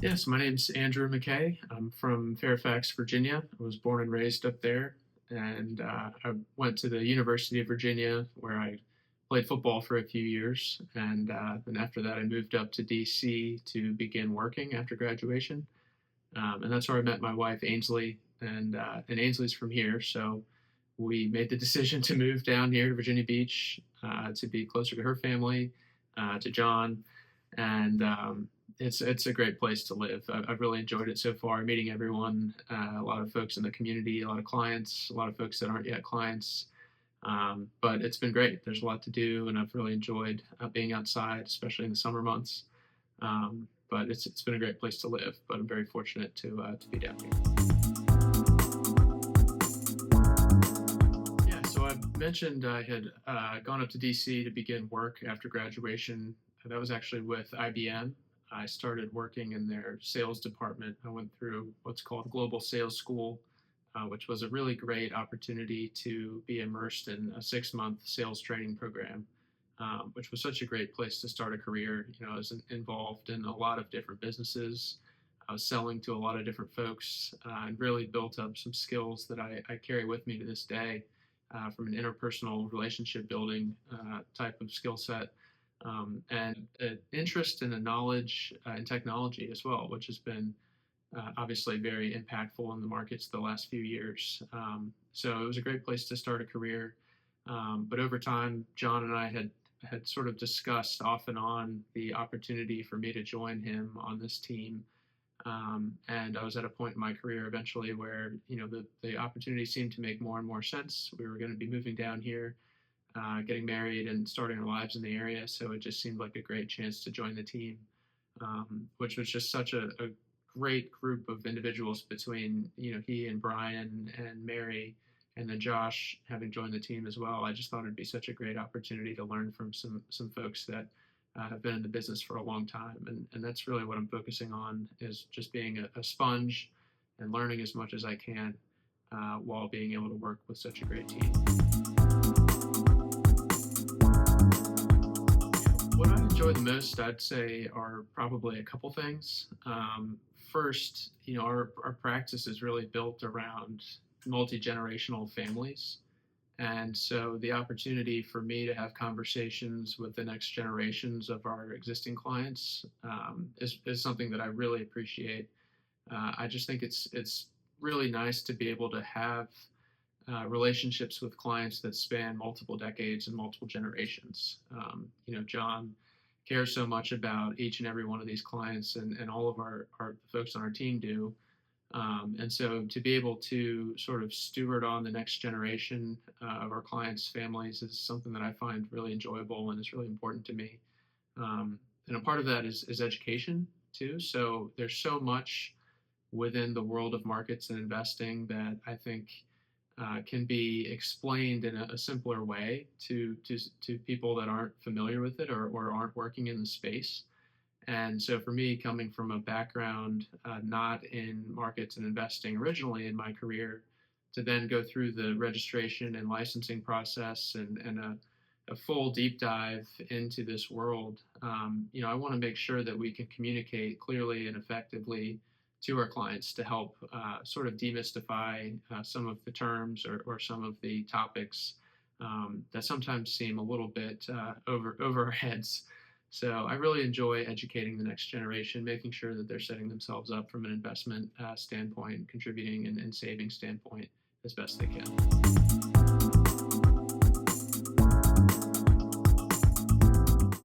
Yes, my name's Andrew Mackay. I'm from Fairfax, Virginia. I was born and raised up there, and I went to the University of Virginia where I played football for a few years, and then after that, I moved up to DC to begin working after graduation, and that's where I met my wife, Ainsley, and Ainsley's from here, so we made the decision to move down here to Virginia Beach to be closer to her family, to John, and it's a great place to live. I've really enjoyed it so far, meeting everyone, a lot of folks in the community, a lot of clients, a lot of folks that aren't yet clients. But it's been great. There's a lot to do, and I've really enjoyed being outside, especially in the summer months. But it's been a great place to live. But I'm very fortunate to be down here. Yeah, so I mentioned I had gone up to DC to begin work after graduation. That was actually with IBM. I started working in their sales department. I went through what's called Global Sales School, which was a really great opportunity to be immersed in a 6-month sales training program, which was such a great place to start a career. I was involved in a lot of different businesses. I was selling to a lot of different folks and really built up some skills that I carry with me to this day from an interpersonal relationship building type of skill set and an interest and a knowledge in technology as well, which has been obviously very impactful in the markets the last few years. So it was a great place to start a career. But over time, John and I had sort of discussed off and on the opportunity for me to join him on this team. And I was at a point in my career eventually where the opportunity seemed to make more and more sense. We were going to be moving down here, getting married and starting our lives in the area. So it just seemed like a great chance to join the team, which was just such a great group of individuals between, he and Brian and Mary, and then Josh having joined the team as well. I just thought it'd be such a great opportunity to learn from some folks that have been in the business for a long time. And that's really what I'm focusing on, is just being a sponge and learning as much as I can while being able to work with such a great team. What I enjoy the most, I'd say, are probably a couple things. First, our practice is really built around multi-generational families. And so the opportunity for me to have conversations with the next generations of our existing clients is something that I really appreciate. I just think it's really nice to be able to have relationships with clients that span multiple decades and multiple generations. John cares so much about each and every one of these clients, and all of our folks on our team do. And so to be able to sort of steward on the next generation of our clients' families is something that I find really enjoyable and is really important to me. And a part of that is education too. So there's so much within the world of markets and investing that I think can be explained in a simpler way to people that aren't familiar with it or aren't working in the space. And so for me, coming from a background not in markets and investing originally in my career, to then go through the registration and licensing process and a full deep dive into this world, I want to make sure that we can communicate clearly and effectively to our clients to help sort of demystify some of the terms or some of the topics that sometimes seem a little bit over our heads. So I really enjoy educating the next generation, making sure that they're setting themselves up from an investment standpoint, contributing and saving standpoint as best they can.